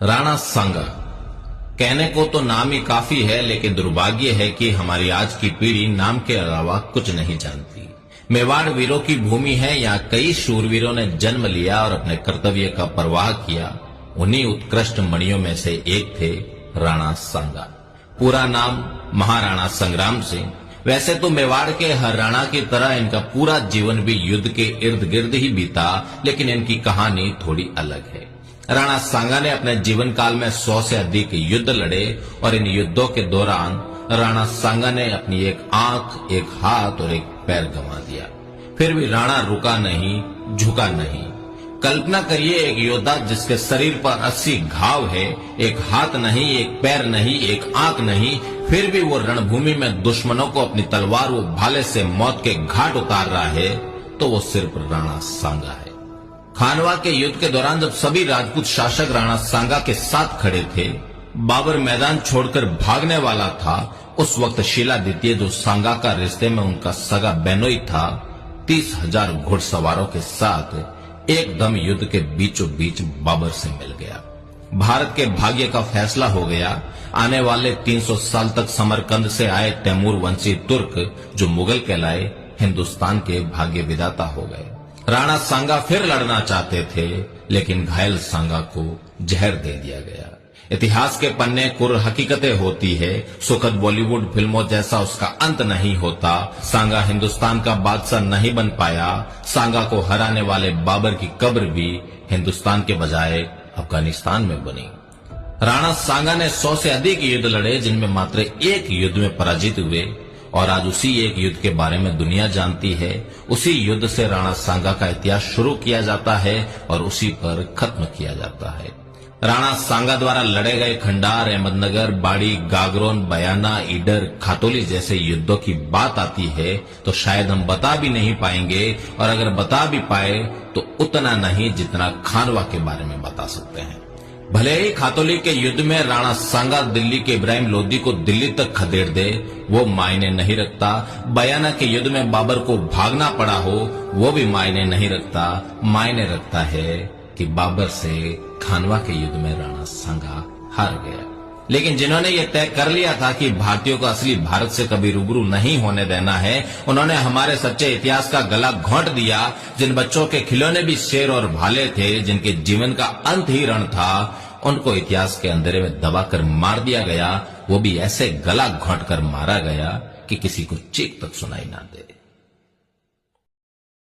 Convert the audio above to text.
राणा सांगा। कहने को तो नाम ही काफी है, लेकिन दुर्भाग्य है कि हमारी आज की पीढ़ी नाम के अलावा कुछ नहीं जानती। मेवाड़ वीरों की भूमि है। यहाँ कई शूरवीरों ने जन्म लिया और अपने कर्तव्य का परवाह किया। उन्हीं उत्कृष्ट मणियों में से एक थे राणा सांगा। पूरा नाम महाराणा संग्राम सिंह। वैसे तो मेवाड़ के हर राणा की तरह इनका पूरा जीवन भी युद्ध के इर्द गिर्द ही बीता, लेकिन इनकी कहानी थोड़ी अलग है। राणा सांगा ने अपने जीवन काल में 100 से अधिक युद्ध लड़े और इन युद्धों के दौरान राणा सांगा ने अपनी एक आंख, एक हाथ और एक पैर गंवा दिया। फिर भी राणा रुका नहीं, झुका नहीं। कल्पना करिए, एक योद्धा जिसके शरीर पर 80 घाव है, एक हाथ नहीं, एक पैर नहीं, एक आंख नहीं, फिर भी वो रणभूमि में दुश्मनों को अपनी तलवार व भाले से मौत के घाट उतार रहा है, तो वो सिर्फ राणा सांगा है। खानवा के युद्ध के दौरान जब सभी राजपूत शासक राणा सांगा के साथ खड़े थे, बाबर मैदान छोड़कर भागने वाला था, उस वक्त शीला द्वितीय, जो सांगा का रिश्ते में उनका सगा बेनोई था, 30,000 घुड़सवारों के साथ एकदम युद्ध के बीचों बीच बाबर से मिल गया। भारत के भाग्य का फैसला हो गया। आने वाले 300 साल तक समरकंद से आए तैमूर वंशी तुर्क, जो मुगल कहलाए, हिंदुस्तान के भाग्य विधाता हो गए। राणा सांगा फिर लड़ना चाहते थे, लेकिन घायल सांगा को जहर दे दिया गया। इतिहास के पन्ने कुर हकीकतें होती है। सुखद बॉलीवुड फिल्मों जैसा उसका अंत नहीं होता। सांगा हिंदुस्तान का बादशाह नहीं बन पाया। सांगा को हराने वाले बाबर की कब्र भी हिंदुस्तान के बजाय अफगानिस्तान में बनी। राणा सांगा ने 100 से अधिक युद्ध लड़े, जिनमें मात्र एक युद्ध में पराजित हुए, और आज उसी एक युद्ध के बारे में दुनिया जानती है। उसी युद्ध से राणा सांगा का इतिहास शुरू किया जाता है और उसी पर खत्म किया जाता है। राणा सांगा द्वारा लड़े गए खंडार, अहमदनगर, बाड़ी, गागरोन, बयाना, ईडर, खातोली जैसे युद्धों की बात आती है तो शायद हम बता भी नहीं पाएंगे, और अगर बता भी पाए तो उतना नहीं जितना खानवा के बारे में बता सकते हैं। भले ही खातोली के युद्ध में राणा सांगा दिल्ली के इब्राहिम लोदी को दिल्ली तक खदेड़ दे, वो मायने नहीं रखता। बयाना के युद्ध में बाबर को भागना पड़ा हो, वो भी मायने नहीं रखता। मायने रखता है कि बाबर से खानवा के युद्ध में राणा सांगा हार गया। लेकिन जिन्होंने ये तय कर लिया था कि भारतीयों को असली भारत से कभी रूबरू नहीं होने देना है, उन्होंने हमारे सच्चे इतिहास का गला घोंट दिया। जिन बच्चों के खिलौने भी शेर और भाले थे, जिनके जीवन का अंत ही रण था, उनको इतिहास के अंधेरे में दबाकर मार दिया गया। वो भी ऐसे गला घोंट कर मारा गया कि किसी को चीख तक सुनाई ना दे।